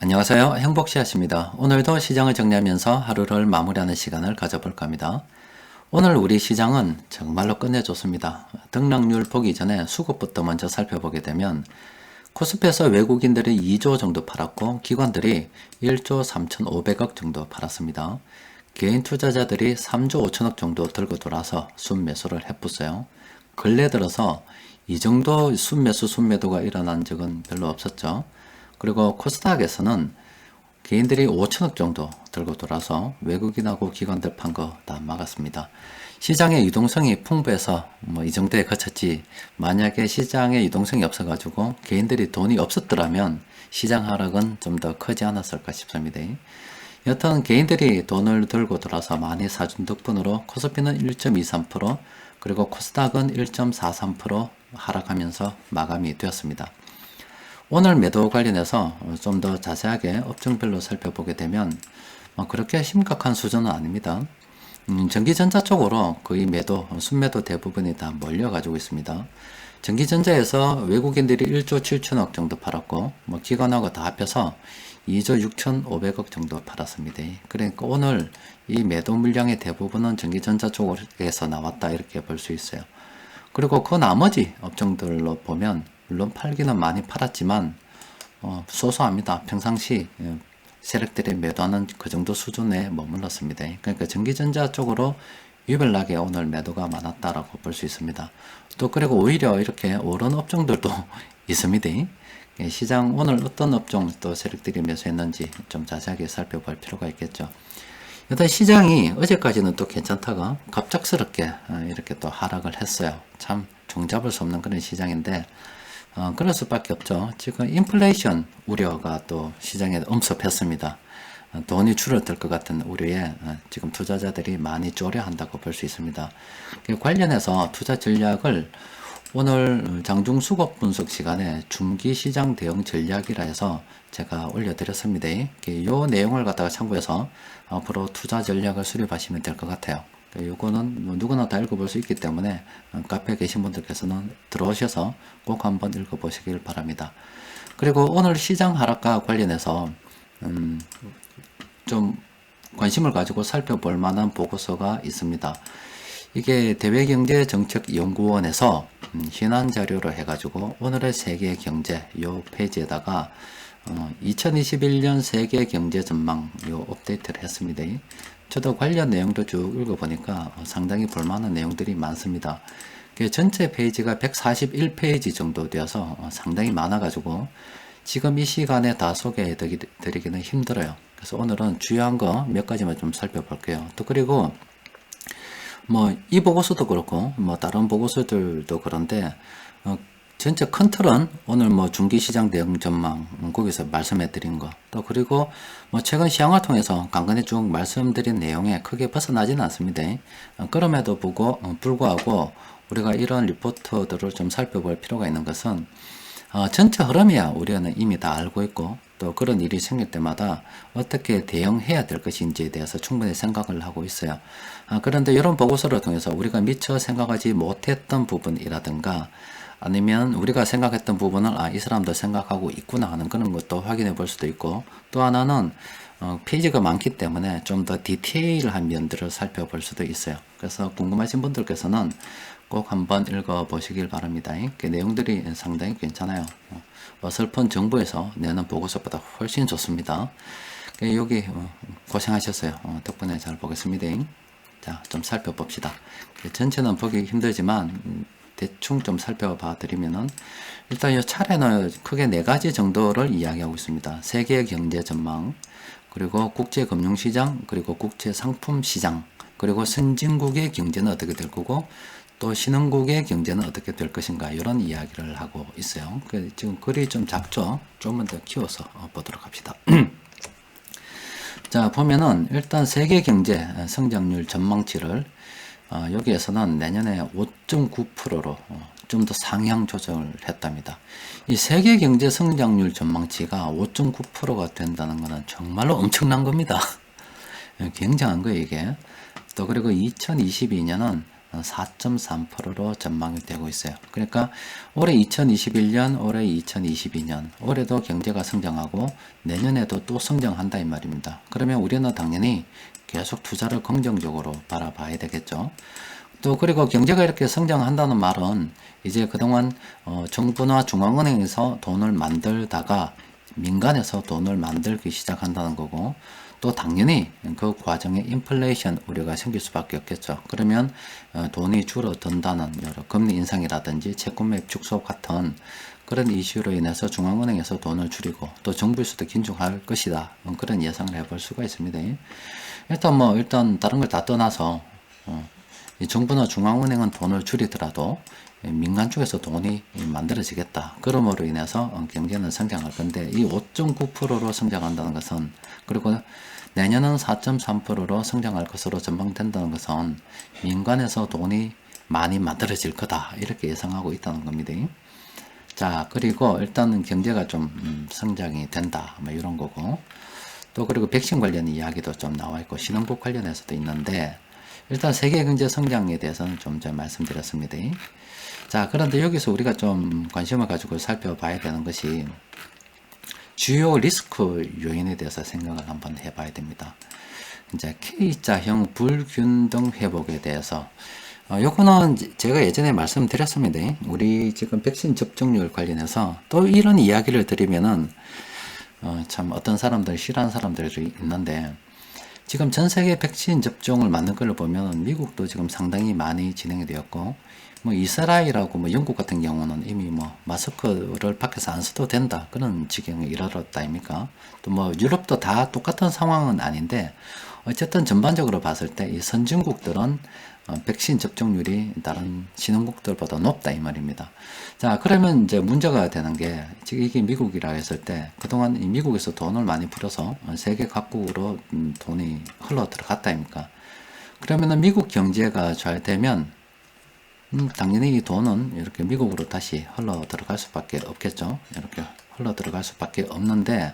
안녕하세요. 행복씨앗입니다. 오늘도 시장을 정리하면서 하루를 마무리하는 시간을 가져볼까 합니다. 오늘 우리 시장은 정말로 끝내줬습니다. 등락률 보기 전에 수급부터 먼저 살펴보게 되면 코스피에서 외국인들이 2조 정도 팔았고 기관들이 1조 3,500억 정도 팔았습니다. 개인 투자자들이 3조 5천억 정도 들고 돌아서 순매수를 해봤어요. 근래 들어서 이 정도 순매도가 일어난 적은 별로 없었죠. 그리고 코스닥에서는 개인들이 5천억 정도 들고 돌아서 외국인하고 기관들 판 거 다 막았습니다. 시장의 유동성이 풍부해서 이 정도에 그쳤지, 만약에 시장에 유동성이 없어가지고 개인들이 돈이 없었더라면 시장 하락은 좀 더 크지 않았을까 싶습니다. 여튼 개인들이 돈을 들고 돌아서 많이 사준 덕분으로 코스피는 1.23%, 그리고 코스닥은 1.43% 하락하면서 마감이 되었습니다. 오늘 매도 관련해서 좀 더 자세하게 업종별로 살펴보게 되면 그렇게 심각한 수준은 아닙니다. 전기전자 쪽으로 거의 순매도 대부분이 다 몰려가지고 있습니다. 전기전자에서 외국인들이 1조 7천억 정도 팔았고, 기관하고 다 합해서 2조 6,500억 정도 팔았습니다. 그러니까 오늘 이 매도 물량의 대부분은 전기전자 쪽에서 나왔다, 이렇게 볼 수 있어요. 그리고 그 나머지 업종들로 보면 물론 팔기는 많이 팔았지만 소소합니다. 평상시 세력들이 매도하는 그 정도 수준에 머물렀습니다. 그러니까 전기전자 쪽으로 유별나게 오늘 매도가 많았다라고 볼 수 있습니다. 또 그리고 오히려 이렇게 오른 업종들도 있습니다. 시장 오늘 어떤 업종 또 세력들이 매수했는지 좀 자세하게 살펴볼 필요가 있겠죠. 일단 시장이 어제까지는 또 괜찮다가 갑작스럽게 이렇게 또 하락을 했어요. 참 종잡을 수 없는 그런 시장인데 그럴 수밖에 없죠. 지금 인플레이션 우려가 또 시장에 엄습했습니다. 돈이 줄어들 것 같은 우려에 지금 투자자들이 많이 쪼려한다고 볼 수 있습니다. 관련해서 투자 전략을 오늘 장중 수급 분석 시간에 중기 시장 대응 전략이라 해서 제가 올려드렸습니다. 이 내용을 갖다가 참고해서 앞으로 투자 전략을 수립하시면 될 것 같아요. 요거는 누구나 다 읽어볼 수 있기 때문에 카페에 계신 분들께서는 들어오셔서 꼭 한번 읽어보시길 바랍니다. 그리고 오늘 시장 하락과 관련해서 좀 관심을 가지고 살펴볼 만한 보고서가 있습니다. 이게 대외경제정책연구원에서 현안 자료로 해가지고 오늘의 세계경제 요 페이지에다가 2021년 세계경제 전망 요 업데이트를 했습니다. 저도 관련 내용도 쭉 읽어보니까 상당히 볼만한 내용들이 많습니다. 전체 페이지가 141페이지 정도 되어서 상당히 많아가지고 지금 이 시간에 다 소개해드리기는 힘들어요. 그래서 오늘은 주요한 거 몇 가지만 좀 살펴볼게요. 또 그리고 이 보고서도 그렇고 다른 보고서들도 그런데 전체 큰 틀은 오늘 중기시장 대응 전망 거기서 말씀해 드린 거, 또 그리고 최근 시황을 통해서 간간히 쭉 말씀드린 내용에 크게 벗어나지는 않습니다. 그럼에도 불구하고 우리가 이런 리포트들을 좀 살펴볼 필요가 있는 것은 전체 흐름이야 우리는 이미 다 알고 있고, 또 그런 일이 생길 때마다 어떻게 대응해야 될 것인지에 대해서 충분히 생각을 하고 있어요. 그런데 이런 보고서를 통해서 우리가 미처 생각하지 못했던 부분이라든가 아니면 우리가 생각했던 부분을 이 사람도 생각하고 있구나 하는 그런 것도 확인해 볼 수도 있고, 또 하나는 페이지가 많기 때문에 좀 더 디테일한 면들을 살펴볼 수도 있어요. 그래서 궁금하신 분들께서는 꼭 한번 읽어 보시길 바랍니다. 그 내용들이 상당히 괜찮아요. 어설픈 정부에서 내는 보고서보다 훨씬 좋습니다. 여기 고생하셨어요. 덕분에 잘 보겠습니다. 자, 좀 살펴봅시다. 전체는 보기 힘들지만 대충 좀 살펴봐 드리면은, 일단 이 차례는 크게 4가지 정도를 이야기하고 있습니다. 세계 경제 전망, 그리고 국제 금융시장, 그리고 국제 상품 시장, 그리고 선진국의 경제는 어떻게 될 거고, 또 신흥국의 경제는 어떻게 될 것인가, 이런 이야기를 하고 있어요. 지금 글이 좀 작죠? 조금만 더 키워서 보도록 합시다. 자, 보면은 일단 세계 경제 성장률 전망치를 여기에서는 내년에 5.9%로 좀 더 상향 조정을 했답니다. 이 세계 경제 성장률 전망치가 5.9%가 된다는 것은 정말로 엄청난 겁니다. 굉장한 거예요, 이게. 또 그리고 2022년은 4.3%로 전망이 되고 있어요. 그러니까 올해 2021년, 올해 2022년, 올해도 경제가 성장하고 내년에도 또 성장한다 이 말입니다. 그러면 우리는 당연히 계속 투자를 긍정적으로 바라봐야 되겠죠. 또 그리고 경제가 이렇게 성장한다는 말은 이제 그동안 정부나 중앙은행에서 돈을 만들다가 민간에서 돈을 만들기 시작한다는 거고, 또 당연히 그 과정에 인플레이션 우려가 생길 수밖에 없겠죠. 그러면 돈이 줄어든다는 여러 금리 인상이라든지 채권매입 축소 같은 그런 이슈로 인해서 중앙은행에서 돈을 줄이고 또 정부에서도 긴축할 것이다, 그런 예상을 해볼 수가 있습니다. 일단 다른 걸 다 떠나서 이 정부나 중앙은행은 돈을 줄이더라도 민간 쪽에서 돈이 만들어지겠다. 그러므로 인해서 경제는 성장할 건데, 이 5.9%로 성장한다는 것은, 그리고 내년은 4.3%로 성장할 것으로 전망된다는 것은 민간에서 돈이 많이 만들어질 거다, 이렇게 예상하고 있다는 겁니다. 자, 그리고 일단은 경제가 좀 성장이 된다, 뭐 이런 거고, 또 그리고 백신 관련 이야기도 좀 나와 있고 신흥국 관련해서도 있는데, 일단 세계 경제 성장에 대해서는 좀 전에 말씀드렸습니다. 자, 그런데 여기서 우리가 좀 관심을 가지고 살펴봐야 되는 것이 주요 리스크 요인에 대해서 생각을 한번 해봐야 됩니다. 이제 K자형 불균등 회복에 대해서 요거는 제가 예전에 말씀드렸습니다. 우리 지금 백신 접종률 관련해서 또 이런 이야기를 드리면은 참 어떤 사람들 싫어하는 사람들이 있는데, 지금 전 세계 백신 접종을 맞는 걸 보면 미국도 지금 상당히 많이 진행이 되었고, 뭐 이스라엘하고 뭐 영국 같은 경우는 이미 뭐 마스크를 밖에서 안 써도 된다, 그런 지경에 이르렀다 아닙니까? 또 뭐 유럽도 다 똑같은 상황은 아닌데, 어쨌든 전반적으로 봤을 때 이 선진국들은 백신 접종률이 다른 신흥국들보다 높다 이 말입니다. 자, 그러면 이제 문제가 되는 게, 지금 이게 미국이라 했을 때 그동안 이 미국에서 돈을 많이 풀어서 세계 각국으로 돈이 흘러 들어갔다 아닙니까? 그러면은 미국 경제가 잘 되면 당연히 이 돈은 이렇게 미국으로 다시 흘러 들어갈 수밖에 없겠죠. 이렇게 흘러 들어갈 수밖에 없는데,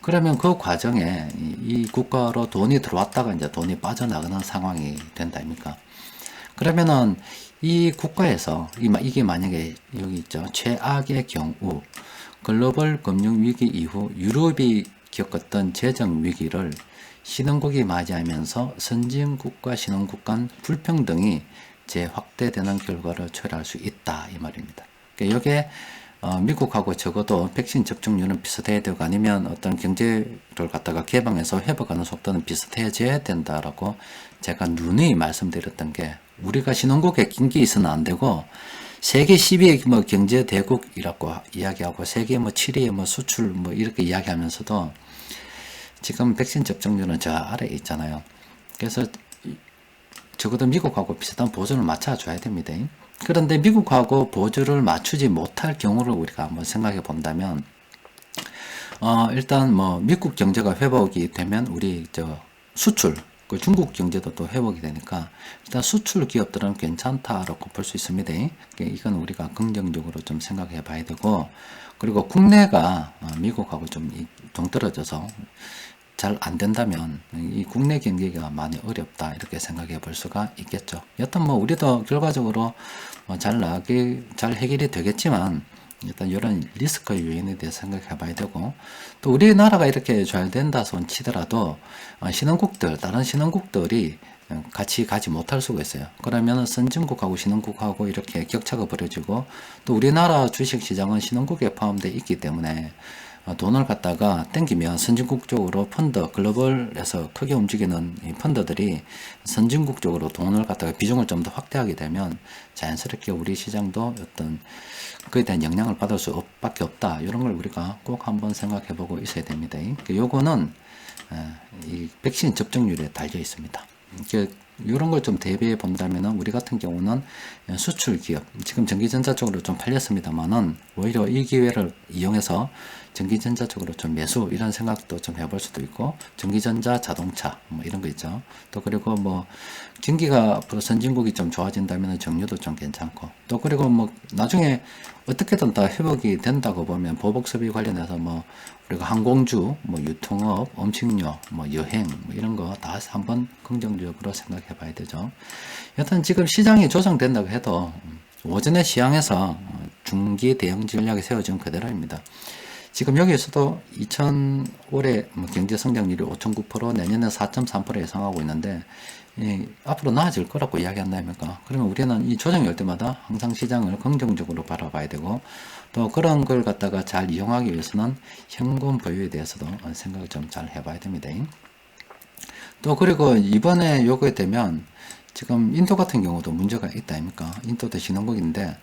그러면 그 과정에 이 국가로 돈이 들어왔다가 이제 돈이 빠져나가는 상황이 된다 아닙니까? 그러면은 이 국가에서 이게 만약에 여기 있죠. 최악의 경우 글로벌 금융 위기 이후 유럽이 겪었던 재정 위기를 신흥국이 맞이하면서 선진국과 신흥국 간 불평등이 재확대되는 결과를 초래할 수 있다 이 말입니다. 그러니까 이게 미국하고 적어도 백신 접종률은 비슷해야 되고, 아니면 어떤 경제를 갖다가 개방해서 회복하는 속도는 비슷해져야 된다라고 제가 누누이 말씀드렸던 게, 우리가 신흥국에 낀 게 있어는 안 되고 세계 10위의 뭐 경제 대국이라고 이야기하고 세계 뭐 7위의 뭐 수출 뭐 이렇게 이야기하면서도 지금 백신 접종률은 저 아래에 있잖아요. 그래서 적어도 미국하고 비슷한 보조를 맞춰줘야 됩니다. 그런데 미국하고 보조를 맞추지 못할 경우를 우리가 한번 생각해 본다면, 일단 뭐 미국 경제가 회복이 되면 우리 수출, 그 중국 경제도 또 회복이 되니까 일단 수출 기업들은 괜찮다라고 볼 수 있습니다. 이건 우리가 긍정적으로 좀 생각해 봐야 되고, 그리고 국내가 미국하고 좀 동떨어져서 잘 안 된다면 이 국내 경기가 많이 어렵다, 이렇게 생각해 볼 수가 있겠죠. 여튼 뭐 우리도 결과적으로 잘 해결이 되겠지만, 일단 이런 리스크 요인에 대해 생각해 봐야 되고, 또 우리나라가 이렇게 잘 된다 손 치더라도 다른 신흥국들이 같이 가지 못할 수가 있어요. 그러면 선진국하고 신흥국하고 이렇게 격차가 벌어지고, 또 우리나라 주식시장은 신흥국에 포함되어 있기 때문에 돈을 갖다가 땡기면 선진국 쪽으로 글로벌에서 크게 움직이는 이 펀드들이 선진국 쪽으로 돈을 갖다가 비중을 좀 더 확대하게 되면 자연스럽게 우리 시장도 어떤 그에 대한 영향을 받을 수밖에 없다. 이런 걸 우리가 꼭 한번 생각해 보고 있어야 됩니다. 요거는 이 백신 접종률에 달려 있습니다. 이런 걸 좀 대비해 본다면, 우리 같은 경우는 수출 기업, 지금 전기전자 쪽으로 좀 팔렸습니다만은 오히려 이 기회를 이용해서 전기전자 쪽으로 좀 매수, 이런 생각도 좀 해볼 수도 있고, 전기전자, 자동차 뭐 이런 거 있죠. 또 그리고 뭐 경기가 앞으로 선진국이 좀 좋아진다면 정유도 좀 괜찮고, 또 그리고 뭐 나중에 어떻게든 다 회복이 된다고 보면 보복 소비 관련해서 뭐 우리가 항공주, 뭐 유통업, 음식료, 뭐 여행 뭐 이런 거 다 한번 긍정적으로 생각해 봐야 되죠. 여튼 지금 시장이 조정된다고 해도 오전에 시장에서 중기 대응 전략이 세워진 그대로입니다. 지금 여기에서도 올해 경제 성장률이 5.9%, 내년에 4.3% 예상하고 있는데 앞으로 나아질 거라고 이야기한다니까. 그러면 우리는 이 조정이 올 때마다 항상 시장을 긍정적으로 바라봐야 되고, 또 그런 걸 갖다가 잘 이용하기 위해서는 현금 보유에 대해서도 생각을 좀 잘 해봐야 됩니다. 또 그리고 이번에 요거에 되면 지금 인도 같은 경우도 문제가 있다 아닙니까? 인도도 신흥국인데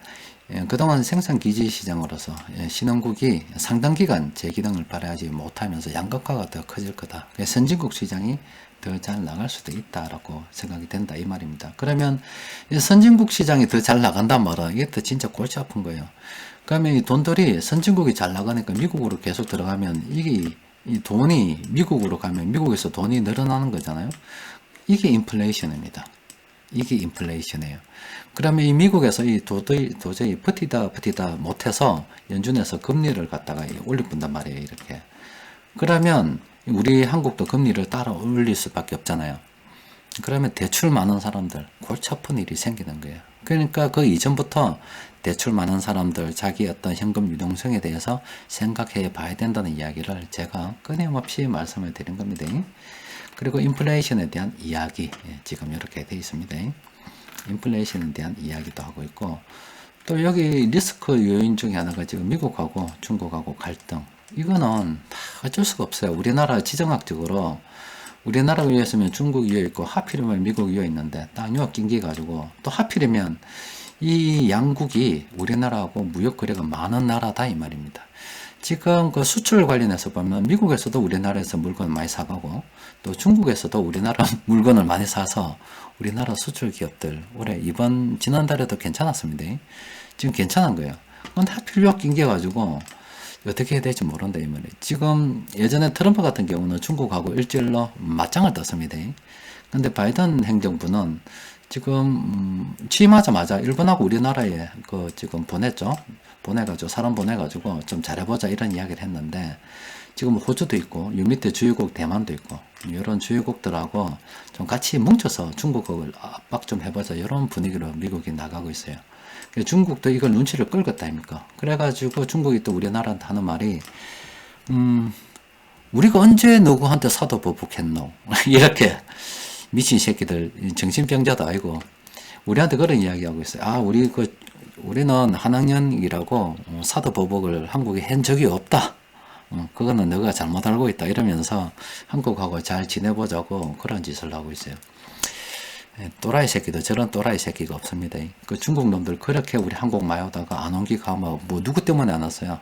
그동안 생산기지 시장으로서 신흥국이 상당 기간 제 기능을 발휘하지 못하면서 양극화가 더 커질 거다. 선진국 시장이 더 잘 나갈 수도 있다라고 생각이 된다 이 말입니다. 그러면 선진국 시장이 더 잘 나간단 말은 이게 더 진짜 골치 아픈 거예요. 그러면 이 돈들이 선진국이 잘 나가니까 미국으로 계속 들어가면 이게 이 돈이 미국으로 가면 미국에서 돈이 늘어나는 거잖아요. 이게 인플레이션입니다. 이게 인플레이션이에요. 그러면 이 미국에서 이 도저히 버티다 못해서 연준에서 금리를 갖다가 올려본단 말이에요. 이렇게. 그러면 우리 한국도 금리를 따라 올릴 수밖에 없잖아요. 그러면 대출 많은 사람들 골치 아픈 일이 생기는 거예요. 그러니까 그 이전부터 대출 많은 사람들 자기 어떤 현금 유동성에 대해서 생각해 봐야 된다는 이야기를 제가 끊임없이 말씀을 드린 겁니다. 그리고 인플레이션에 대한 이야기 지금 이렇게 되어 있습니다. 인플레이션에 대한 이야기도 하고 있고, 또 여기 리스크 요인 중에 하나가 지금 미국하고 중국하고 갈등. 이거는 다 어쩔 수가 없어요. 우리나라 지정학적으로 우리나라 위에 있으면 중국 위에 있고 하필이면 미국 위에 있는데 딱 요 낑겨 가지고, 또 하필이면 이 양국이 우리나라하고 무역 거래가 많은 나라다 이 말입니다. 지금 그 수출 관련해서 보면 미국에서도 우리나라에서 물건을 많이 사가고, 또 중국에서도 우리나라 물건을 많이 사서 우리나라 수출 기업들 올해 지난달에도 괜찮았습니다. 지금 괜찮은 거예요. 근데 하필 요 낑겨가지고 어떻게 해야 될지 모른다 이 말이에요. 지금 예전에 트럼프 같은 경우는 중국하고 일주일로 맞짱을 떴습니다. 근데 바이든 행정부는 지금 취임하자마자 일본하고 우리나라에 그 지금 보내가지고 사람 보내가지고 좀 잘해보자 이런 이야기를 했는데, 지금 호주도 있고 요 밑에 주요국 대만도 있고 이런 주요국들하고 좀 같이 뭉쳐서 중국을 압박 좀 해보자 이런 분위기로 미국이 나가고 있어요. 중국도 이걸 눈치를 끌겠다 아닙니까? 그래가지고 중국이 또 우리나라한테 하는 말이 우리가 언제 누구한테 사도 보복했노? 이렇게 미친 새끼들, 정신병자도 아니고 우리한테 그런 이야기하고 있어요. 우리는 한 학년이라고 사도 보복을 한국에 한 적이 없다. 그거는 너가 잘못 알고 있다. 이러면서 한국하고 잘 지내보자고 그런 짓을 하고 있어요. 또라이 새끼도 저런 또라이 새끼가 없습니다. 그 중국 놈들 그렇게 우리 한국 마요다가 안 옮기고 하면 뭐 누구 때문에 안 왔어요.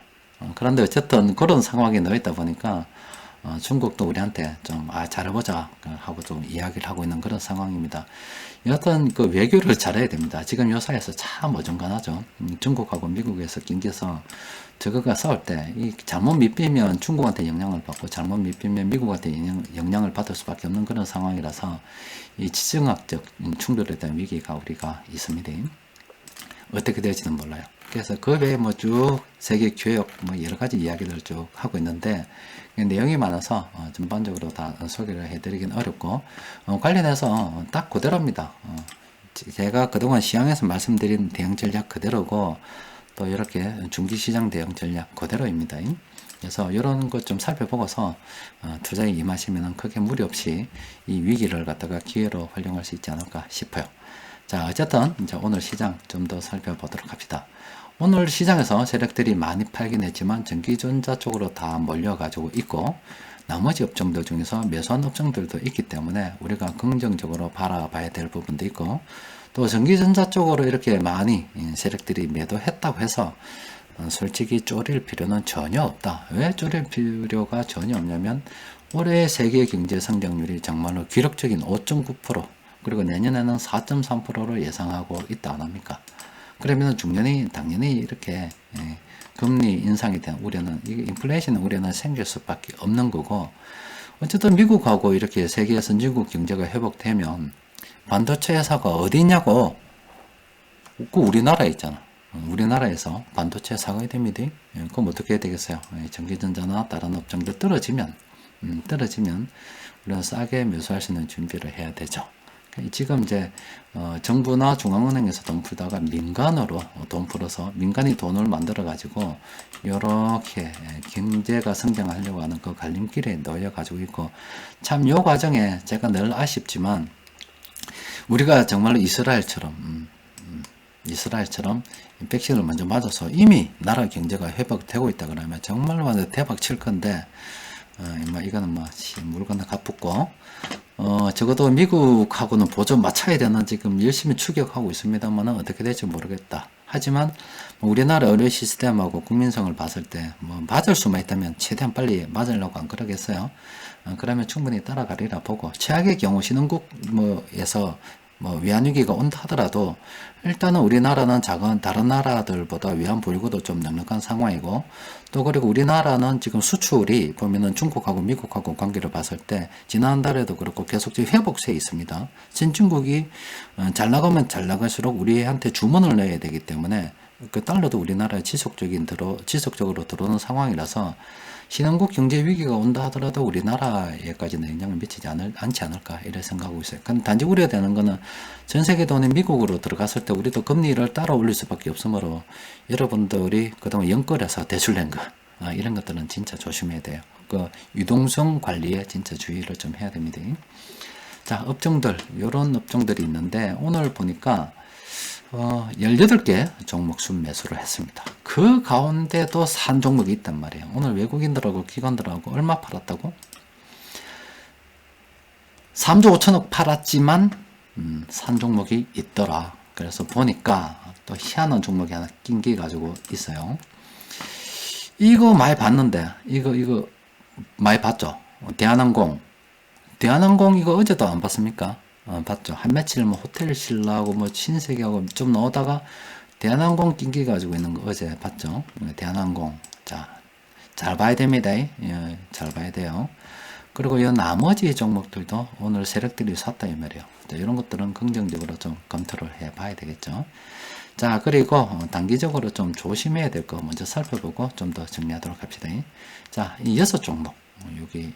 그런데 어쨌든 그런 상황에 넣어 있다 보니까 중국도 우리한테 좀 잘해보자 하고 좀 이야기를 하고 있는 그런 상황입니다. 여하튼 그 외교를 잘해야 됩니다. 지금 요 사이에서 참 어중간하죠. 중국하고 미국에서 낑겨서 저거가 싸울 때 이 잘못 밑비면 중국한테 영향을 받고 잘못 밑비면 미국한테 영향을 받을 수밖에 없는 그런 상황이라서 이 지정학적 충돌에 대한 위기가 우리가 있습니다. 어떻게 될지는 몰라요. 그래서 그 외에 뭐 쭉 세계 교역 뭐 여러 가지 이야기를 쭉 하고 있는데 내용이 많아서 전반적으로 다 소개를 해드리긴 어렵고 관련해서 딱 그대로입니다. 제가 그동안 시황에서 말씀드린 대응 전략 그대로고 또 이렇게 중기시장 대응 전략 그대로입니다. 그래서 이런 것 좀 살펴보고서 투자에 임하시면 크게 무리 없이 이 위기를 갖다가 기회로 활용할 수 있지 않을까 싶어요. 자, 어쨌든 이제 오늘 시장 좀 더 살펴보도록 합시다. 오늘 시장에서 세력들이 많이 팔긴 했지만 전기전자 쪽으로 다 몰려가지고 있고, 나머지 업종들 중에서 매수한 업종들도 있기 때문에 우리가 긍정적으로 바라봐야 될 부분도 있고, 또 전기전자 쪽으로 이렇게 많이 세력들이 매도했다고 해서 솔직히 쪼릴 필요는 전혀 없다. 왜 쪼릴 필요가 전혀 없냐면 올해 세계 경제 성장률이 정말로 기록적인 5.9%, 그리고 내년에는 4.3%로 예상하고 있다 안 합니까? 그러면 중년이 당연히 이렇게 금리 인상에 대한 우려는, 이게 인플레이션 우려는 생길 수밖에 없는 거고, 어쨌든 미국하고 이렇게 세계 선진국 경제가 회복되면 반도체 회사가 어디 있냐고, 그 우리나라에 있잖아. 우리나라에서 반도체 사가야 됩니다. 그럼 어떻게 해야 되겠어요? 전기전자나 다른 업종들 떨어지면 우리는 싸게 매수할 수 있는 준비를 해야 되죠. 지금 이제 정부나 중앙은행에서 돈 풀다가 민간으로 돈 풀어서 민간이 돈을 만들어 가지고 이렇게 경제가 성장하려고 하는 그 갈림길에 놓여 가지고 있고, 참 요 과정에 제가 늘 아쉽지만 우리가 정말로 이스라엘처럼 백신을 먼저 맞아서 이미 나라 경제가 회복되고 있다 그러면 정말로 완전 대박 칠 건데, 이거는 물 건너 가쁘고, 적어도 미국하고는 보조 맞춰야 되는 지금 열심히 추격하고 있습니다만 어떻게 될지 모르겠다. 하지만 우리나라 의료 시스템하고 국민성을 봤을 때 맞을 수만 있다면 최대한 빨리 맞으려고 안 그러겠어요. 그러면 충분히 따라가리라 보고, 최악의 경우 신흥국에서 위안위기가 온다 하더라도 일단은 우리나라는 작은 다른 나라들보다 위안 부리고도 좀 넉넉한 상황이고, 또 그리고 우리나라는 지금 수출이 보면은 중국하고 미국하고 관계를 봤을 때 지난달에도 그렇고 계속적인 회복세에 있습니다. 신중국이 잘 나가면 잘 나갈수록 우리한테 주문을 넣어야 되기 때문에 그 달러도 우리나라에 지속적으로 들어오는 상황이라서 신흥국 경제 위기가 온다 하더라도 우리나라에까지는 영향을 미치지 않지 않을까 이렇게 생각하고 있어요. 근데 단지 우려되는 거는 전 세계 돈이 미국으로 들어갔을 때 우리도 금리를 따라 올릴 수밖에 없으므로 여러분들이 그동안 연끌해서 대출낸 거 이런 것들은 진짜 조심해야 돼요. 그 유동성 관리에 진짜 주의를 좀 해야 됩니다. 자, 업종들, 요런 업종들이 있는데 오늘 보니까 18개 종목 순매수를 했습니다. 그 가운데도 산 종목이 있단 말이에요. 오늘 외국인들하고 기관들하고 얼마 팔았다고? 3조 5천억 팔았지만 산 종목이 있더라. 그래서 보니까 또 희한한 종목이 하나 낀게 가지고 있어요. 이거 많이 봤는데 이거 많이 봤죠? 대한항공 이거 어제도 안 봤습니까? 봤죠. 한 며칠 호텔 신라하고 신세계하고 좀 넣다가 대한항공 낑기 가지고 있는 거 어제 봤죠. 대한항공. 자, 잘 봐야 됩니다. 예, 잘 봐야 돼요. 그리고 이 나머지 종목들도 오늘 세력들이 샀다 이 말이에요. 자, 이런 것들은 긍정적으로 좀 검토를 해 봐야 되겠죠. 자, 그리고 단기적으로 좀 조심해야 될 거 먼저 살펴보고 좀 더 정리하도록 합시다. 자, 이 6종목. 여기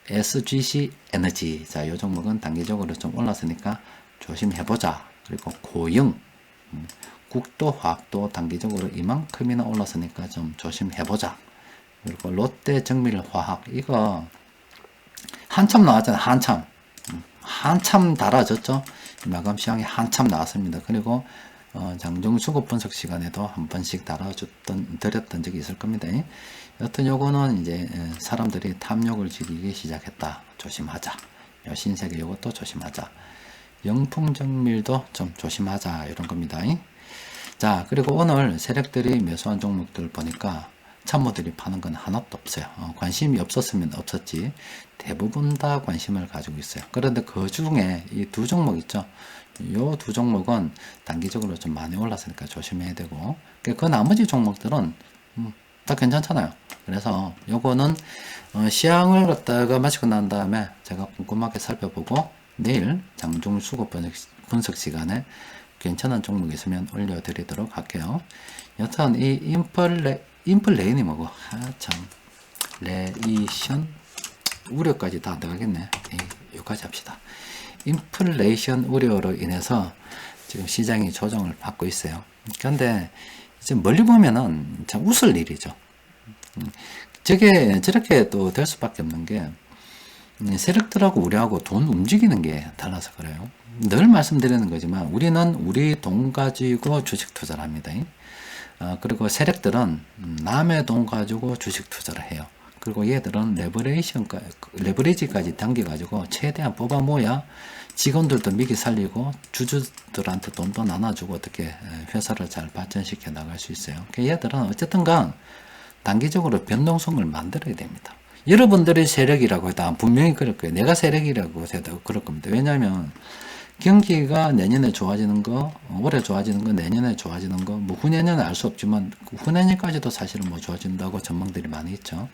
SGC 에너지. 자, 이 종목은 단기적으로 좀 올랐으니까 조심해보자. 그리고 고영, 국도, 화학도 단기적으로 이만큼이나 올랐으니까 좀 조심해보자. 그리고 롯데 정밀화학, 이거 한참 나왔잖아요. 한참 달아졌죠. 마감 시황이 한참 나왔습니다. 그리고 장중수급 분석 시간에도 한 번씩 드렸던 적이 있을 겁니다. 여튼 요거는 이제 사람들이 탐욕을 즐기기 시작했다. 조심하자. 요 신세계 요것도 조심하자. 영풍정밀도 좀 조심하자. 이런 겁니다. 자, 그리고 오늘 세력들이 매수한 종목들 보니까 참모들이 파는 건 하나도 없어요. 관심이 없었으면 없었지 대부분 다 관심을 가지고 있어요. 그런데 그 중에 이 두 종목 있죠. 요 두 종목은 단기적으로 좀 많이 올랐으니까 조심해야 되고, 그 나머지 종목들은 다 괜찮잖아요. 그래서 요거는 시향을 갖다가 마치고 난 다음에 제가 꼼꼼하게 살펴보고 내일 장중 수급 분석 시간에 괜찮은 종목이 있으면 올려드리도록 할게요. 여튼 이 인플레인이 뭐고 참 레이션 우려까지 다 들어가겠네. 여기까지 합시다. 인플레이션 우려로 인해서 지금 시장이 조정을 받고 있어요. 그런데 이제 멀리 보면은 참 웃을 일이죠. 저렇게 또 될 수밖에 없는 게 세력들하고 우리하고 돈 움직이는 게 달라서 그래요. 늘 말씀드리는 거지만 우리는 우리 돈 가지고 주식 투자를 합니다. 그리고 세력들은 남의 돈 가지고 주식 투자를 해요. 그리고 얘들은 레버리지까지 당겨가지고 최대한 뽑아 모야 직원들도 미기 살리고 주주들한테 돈도 나눠주고 어떻게 회사를 잘 발전시켜 나갈 수 있어요. 얘들은 어쨌든간 단기적으로 변동성을 만들어야 됩니다. 여러분들이 세력이라고 해도 분명히 그럴 거예요. 내가 세력이라고 해도 그럴 겁니다. 왜냐하면 경기가 내년에 좋아지는 거, 올해 좋아지는 거, 내년에 좋아지는 거, 뭐 후내년은 알 수 없지만 후내년까지도 사실은 뭐 좋아진다고 전망들이 많이 있죠.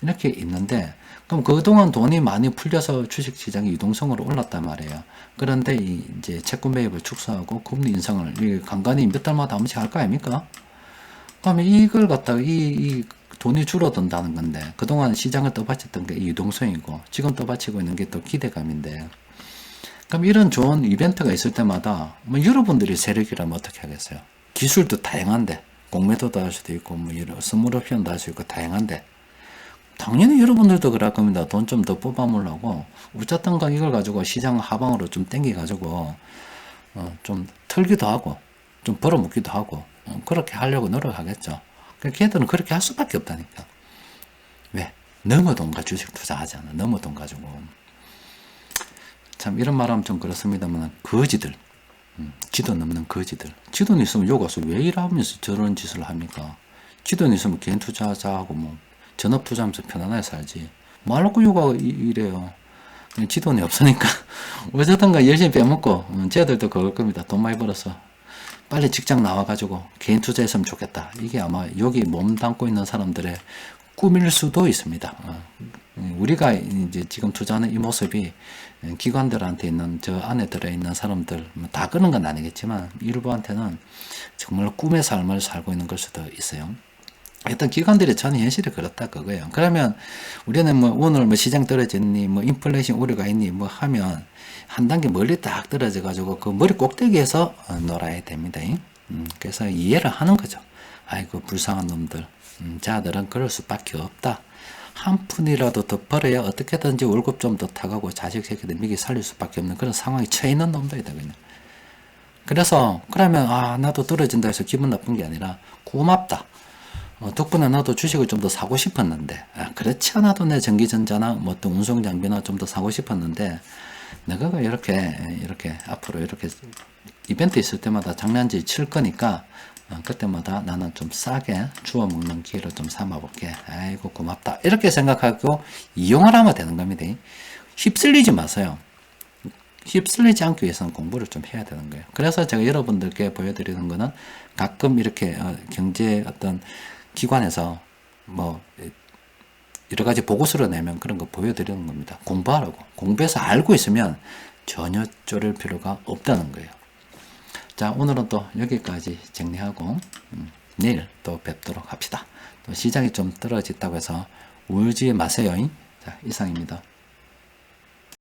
이렇게 있는데, 그럼 그동안 돈이 많이 풀려서 주식시장이 유동성으로 올랐단 말이에요. 그런데 이제 채권 매입을 축소하고 금리 인상을 간간히 몇 달마다 한 번씩 할 거 아닙니까? 그러면 이걸 갖다가 이 돈이 줄어든다는 건데, 그동안 시장을 떠받쳤던 게 유동성이고, 지금 떠받치고 있는 게 또 기대감인데, 그럼 이런 좋은 이벤트가 있을 때마다, 뭐 여러분들이 세력이라면 어떻게 하겠어요? 기술도 다양한데, 공매도도 할 수도 있고, 뭐 이런 선물 옵션도 할 수 있고, 다양한데, 당연히 여러분들도 그럴 겁니다. 돈 좀 더 뽑아보려고, 어쨌든가 이걸 가지고 시장 하방으로 좀 땡겨가지고, 좀 털기도 하고, 좀 벌어먹기도 하고, 그렇게 하려고 노력하겠죠. 걔들은 그렇게 할 수밖에 없다니까. 왜? 너무 돈 가지고 주식 투자하잖아. 너무 돈 가지고. 참 이런 말하면 좀 그렇습니다만 거지들, 지도 넘는 거지들. 지돈 있으면 여기 와서 왜 일하면서 저런 짓을 합니까? 지돈 있으면 개인 투자자하고 뭐 전업 투자하면서 편안하게 살지. 말놓고 요가 이래요. 지돈이 없으니까 어쩌든가 열심히 빼먹고 쟤들도 그럴 겁니다. 돈 많이 벌어서 빨리 직장 나와가지고 개인 투자했으면 좋겠다. 이게 아마 여기 몸담고 있는 사람들의 꿈일 수도 있습니다. 우리가 이제 지금 투자하는 이 모습이 기관들한테 있는 저 안에 들어있는 사람들 다 그런 건 아니겠지만 일부한테는 정말 꿈의 삶을 살고 있는 걸 수도 있어요. 일단 기관들이 전 현실이 그렇다 그거예요. 그러면 우리는 뭐 오늘 뭐 시장 떨어졌니, 뭐 인플레이션 우려가 있니, 뭐 하면 한 단계 멀리 딱 떨어져 가지고 그 머리 꼭대기에서 놀아야 됩니다. 그래서 이해를 하는 거죠. 아이고 불쌍한 놈들, 자들은 그럴 수밖에 없다. 한 푼이라도 더 벌어야 어떻게든지 월급 좀 더 타가고 자식 새끼들 미기 살릴 수밖에 없는 그런 상황에 처해 있는 놈들이다 그냥. 그래서 그러면 나도 떨어진다 해서 기분 나쁜 게 아니라 고맙다. 덕분에 나도 주식을 좀 더 사고 싶었는데, 그렇지 않아도 내 전기전자나 뭐 어떤 운송장비나 좀 더 사고 싶었는데, 내가 이렇게 앞으로 이렇게 이벤트 있을 때마다 장난질 칠 거니까, 그때마다 나는 좀 싸게 주워 먹는 기회를 좀 삼아 볼게. 아이고, 고맙다. 이렇게 생각하고 이용을 하면 되는 겁니다. 휩쓸리지 마세요. 휩쓸리지 않기 위해서는 공부를 좀 해야 되는 거예요. 그래서 제가 여러분들께 보여드리는 거는 가끔 이렇게 경제 어떤 기관에서 뭐 여러 가지 보고서를 내면 그런 거 보여드리는 겁니다. 공부하라고. 공부해서 알고 있으면 전혀 쪼를 필요가 없다는 거예요. 자, 오늘은 또 여기까지 정리하고 내일 또 뵙도록 합시다. 또 시장이 좀 떨어졌다고 해서 울지 마세요. 자, 이상입니다.